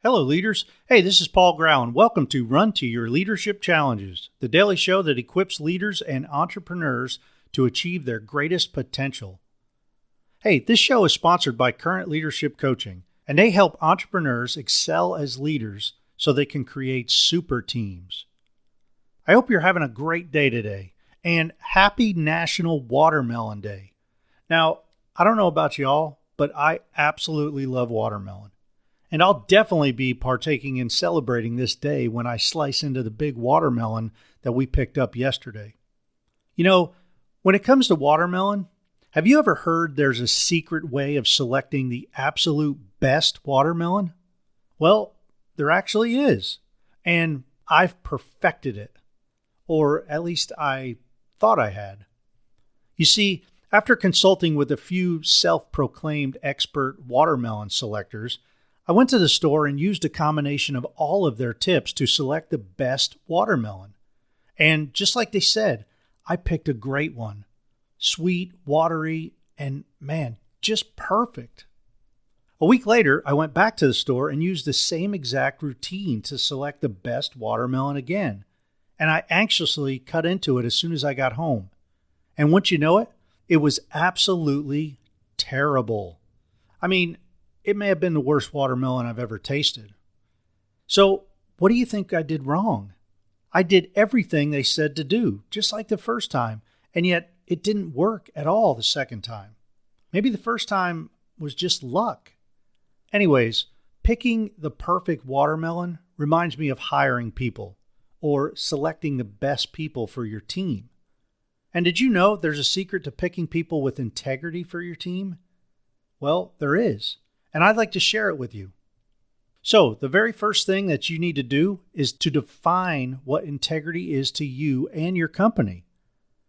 Hello, leaders. Hey, this is Paul Grau, and welcome to Run to Your Leadership Challenges, the daily show that equips leaders and entrepreneurs to achieve their greatest potential. Hey, this show is sponsored by Current Leadership Coaching, and they help entrepreneurs excel as leaders so they can create super teams. I hope you're having a great day today, and happy National Watermelon Day. Now, I don't know about y'all, but I absolutely love watermelon. And I'll definitely be partaking in celebrating this day when I slice into the big watermelon that we picked up yesterday. You know, when it comes to watermelon, have you ever heard there's a secret way of selecting the absolute best watermelon? Well, there actually is. And I've perfected it. Or at least I thought I had. You see, after consulting with a few self-proclaimed expert watermelon selectors, I went to the store and used a combination of all of their tips to select the best watermelon. And just like they said, I picked a great one. Sweet, watery, and man, just perfect. A week later, I went back to the store and used the same exact routine to select the best watermelon again. And I anxiously cut into it as soon as I got home. And once you know it, it was absolutely terrible. I mean, it may have been the worst watermelon I've ever tasted. So, what do you think I did wrong? I did everything they said to do, just like the first time, and yet it didn't work at all the second time. Maybe the first time was just luck. Anyways, picking the perfect watermelon reminds me of hiring people or selecting the best people for your team. And did you know there's a secret to picking people with integrity for your team? Well, there is. And I'd like to share it with you. So, the very first thing that you need to do is to define what integrity is to you and your company.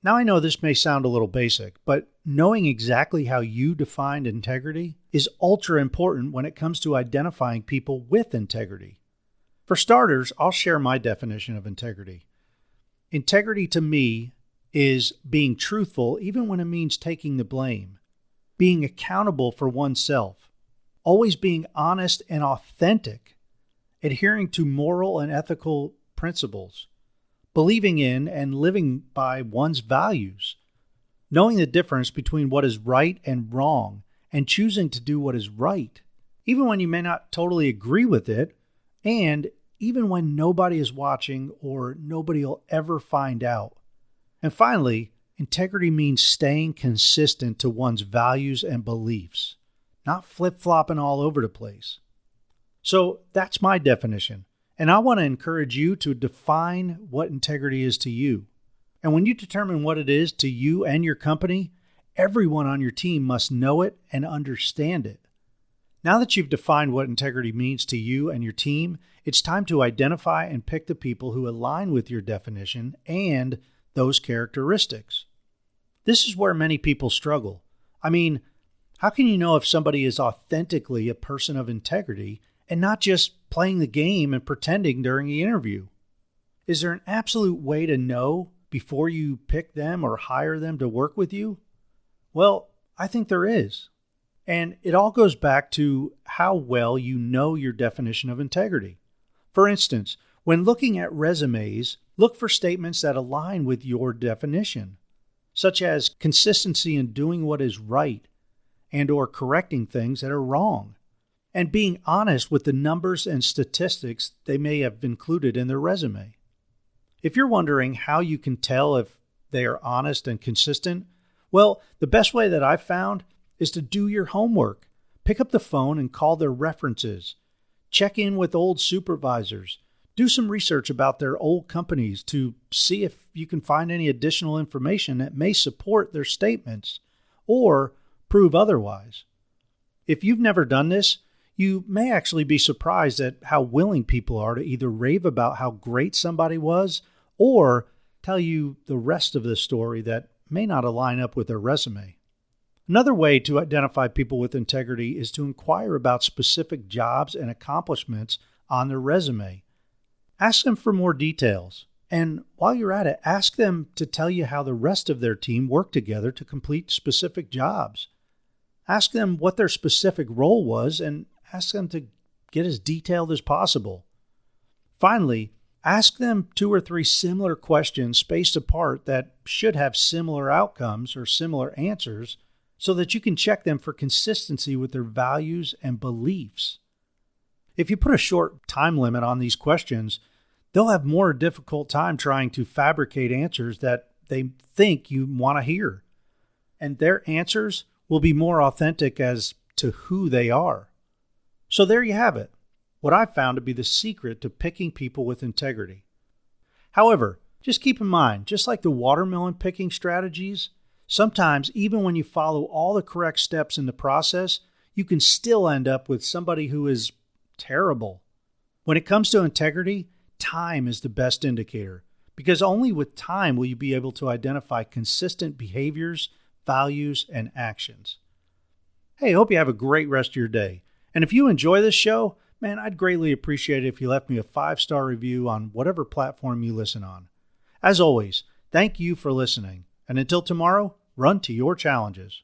Now, I know this may sound a little basic, but knowing exactly how you define integrity is ultra important when it comes to identifying people with integrity. For starters, I'll share my definition of integrity. Integrity to me is being truthful even when it means taking the blame, being accountable for oneself, always being honest and authentic, adhering to moral and ethical principles, believing in and living by one's values, knowing the difference between what is right and wrong, and choosing to do what is right, even when you may not totally agree with it, and even when nobody is watching or nobody will ever find out. And finally, integrity means staying consistent to one's values and beliefs, not flip-flopping all over the place. So that's my definition. And I want to encourage you to define what integrity is to you. And when you determine what it is to you and your company, everyone on your team must know it and understand it. Now that you've defined what integrity means to you and your team, it's time to identify and pick the people who align with your definition and those characteristics. This is where many people struggle. I mean, how can you know if somebody is authentically a person of integrity and not just playing the game and pretending during the interview? Is there an absolute way to know before you pick them or hire them to work with you? Well, I think there is. And it all goes back to how well you know your definition of integrity. For instance, when looking at resumes, look for statements that align with your definition, such as consistency in doing what is right, and or correcting things that are wrong, and being honest with the numbers and statistics they may have included in their resume. If you're wondering how you can tell if they are honest and consistent, well, the best way that I've found is to do your homework. Pick up the phone and call their references. Check in with old supervisors. Do some research about their old companies to see if you can find any additional information that may support their statements or prove otherwise. If you've never done this, you may actually be surprised at how willing people are to either rave about how great somebody was or tell you the rest of the story that may not align up with their resume. Another way to identify people with integrity is to inquire about specific jobs and accomplishments on their resume. Ask them for more details. And while you're at it, ask them to tell you how the rest of their team worked together to complete specific jobs. Ask them what their specific role was and ask them to get as detailed as possible. Finally, ask them 2 or 3 similar questions spaced apart that should have similar outcomes or similar answers so that you can check them for consistency with their values and beliefs. If you put a short time limit on these questions, they'll have more difficult time trying to fabricate answers that they think you want to hear. And their answers will be more authentic as to who they are. So there you have it, what I've found to be the secret to picking people with integrity. However, just keep in mind, just like the watermelon picking strategies, sometimes even when you follow all the correct steps in the process, you can still end up with somebody who is terrible. When it comes to integrity, time is the best indicator, because only with time will you be able to identify consistent behaviors, values, and actions. Hey, I hope you have a great rest of your day. And if you enjoy this show, man, I'd greatly appreciate it if you left me a 5-star review on whatever platform you listen on. As always, thank you for listening. And until tomorrow, run to your challenges.